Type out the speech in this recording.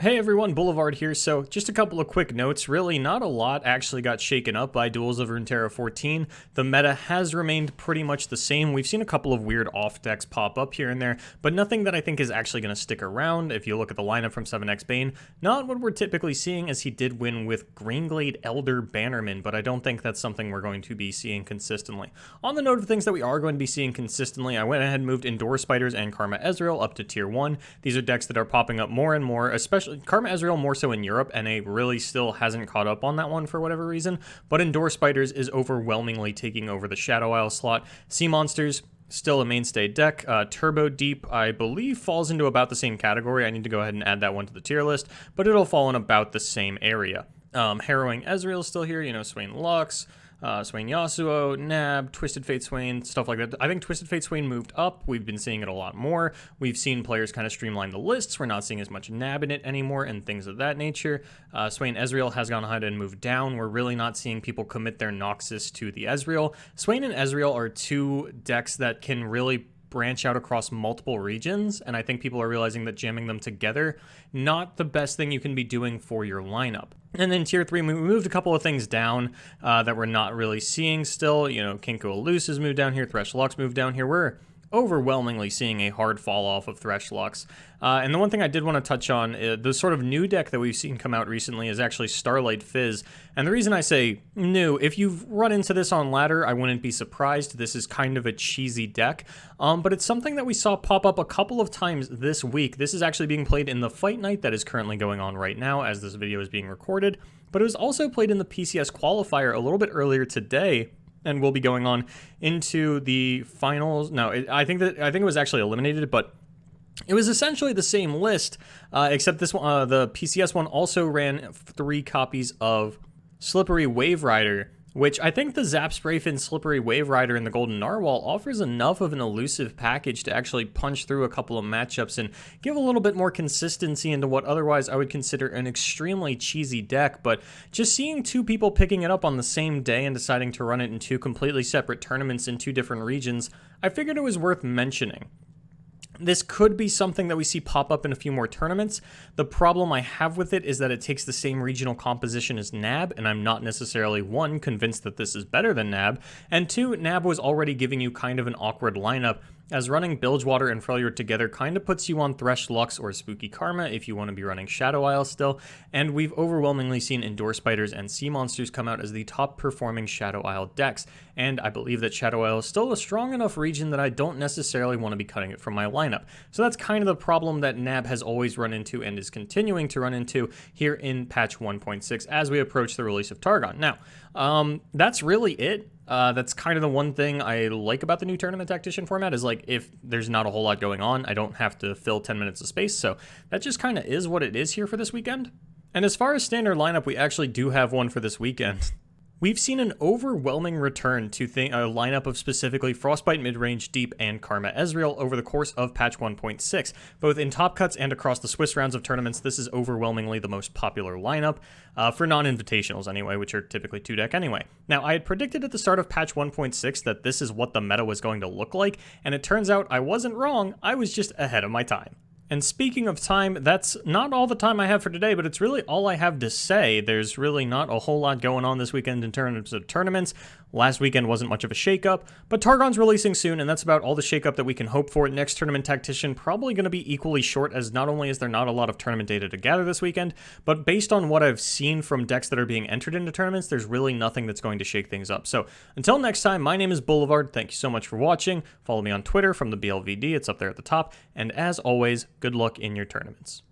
Hey everyone, Boulevard here. So just a couple of quick notes. Really, not a lot actually got shaken up by Duels of Runeterra 14. The meta has remained pretty much the same. We've seen a couple of weird off decks pop up here and there, but nothing that I think is actually going to stick around. If you look at the lineup from 7x Bane, not what we're typically seeing, as he did win with Greenglade Elder Bannerman, but I don't think that's something we're going to be seeing consistently. On the note of things that we are going to be seeing consistently, I went ahead and moved Endure Spiders and Karma Ezreal up to tier 1. These are decks that are popping up more and more, especially Karma Ezreal more so in Europe, NA really still hasn't caught up on that one for whatever reason, but Endure Spiders is overwhelmingly taking over the Shadow Isle slot. Sea Monsters, still a mainstay deck. Turbo Deep, I believe, falls into about the same category. I need to go ahead and add that one to the tier list, but it'll fall in about the same area. Harrowing Ezreal is still here, you know, Swain Lux, Swain Yasuo, Nab, Twisted Fate Swain, stuff like that. I think Twisted Fate Swain moved up. We've been seeing it a lot more. We've seen players kind of streamline the lists. We're not seeing as much Nab in it anymore and things of that nature. Swain Ezreal has gone ahead and moved down. We're really not seeing people commit their Noxus to the Ezreal. Swain and Ezreal are two decks that can really branch out across multiple regions, and I think people are realizing that jamming them together, not the best thing you can be doing for your lineup. And then tier 3, we moved a couple of things down that we're not really seeing still. You know, Kinko Eluse has moved down here, Thresh Lux moved down here. We're overwhelmingly seeing a hard fall off of Thresh Lux. And the one thing I did want to touch on, the sort of new deck that we've seen come out recently is actually Starlight Fizz. And the reason I say new, if you've run into this on ladder, I wouldn't be surprised. This is kind of a cheesy deck, but it's something that we saw pop up a couple of times this week. This is actually being played in the Fight Night that is currently going on right now as this video is being recorded, but it was also played in the PCS qualifier a little bit earlier today, and will be going on into the finals. No, I think it was actually eliminated, but it was essentially the same list, except this one, the PCS one, also ran 3 copies of Slippery Wave Rider, which I think the Zap Sprayfin Slippery Wave Rider and the Golden Narwhal offers enough of an elusive package to actually punch through a couple of matchups and give a little bit more consistency into what otherwise I would consider an extremely cheesy deck. But just seeing 2 people picking it up on the same day and deciding to run it in 2 completely separate tournaments in 2 different regions, I figured it was worth mentioning. This could be something that we see pop up in a few more tournaments. The problem I have with it is that it takes the same regional composition as Nab, and I'm not necessarily, 1, convinced that this is better than Nab, and 2, Nab was already giving you kind of an awkward lineup, as running Bilgewater and Freljord together kind of puts you on Thresh Lux or Spooky Karma if you want to be running Shadow Isle still, and we've overwhelmingly seen Endure Spiders and Sea Monsters come out as the top performing Shadow Isle decks, and I believe that Shadow Isle is still a strong enough region that I don't necessarily want to be cutting it from my lineup. So that's kind of the problem that Nab has always run into and is continuing to run into here in patch 1.6 as we approach the release of Targon. Now, that's really it. That's kind of the one thing I like about the new Tournament Tactician format is, like, if there's not a whole lot going on, I don't have to fill 10 minutes of space, so that just kind of is what it is here for this weekend. And as far as standard lineup, we actually do have one for this weekend. We've seen an overwhelming return to a lineup of specifically Frostbite Midrange, Deep, and Karma Ezreal over the course of patch 1.6. Both in top cuts and across the Swiss rounds of tournaments, this is overwhelmingly the most popular lineup, for non-invitationals anyway, which are typically 2-deck anyway. Now, I had predicted at the start of patch 1.6 that this is what the meta was going to look like, and it turns out I wasn't wrong, I was just ahead of my time. And speaking of time, that's not all the time I have for today, but it's really all I have to say. There's really not a whole lot going on this weekend in terms of tournaments. Last weekend wasn't much of a shakeup, but Targon's releasing soon, and that's about all the shakeup that we can hope for. Next Tournament Tactician probably going to be equally short, as not only is there not a lot of tournament data to gather this weekend, but based on what I've seen from decks that are being entered into tournaments, there's really nothing that's going to shake things up. So until next time, my name is Boulevard. Thank you so much for watching. Follow me on Twitter from the BLVD. It's up there at the top. And as always, good luck in your tournaments.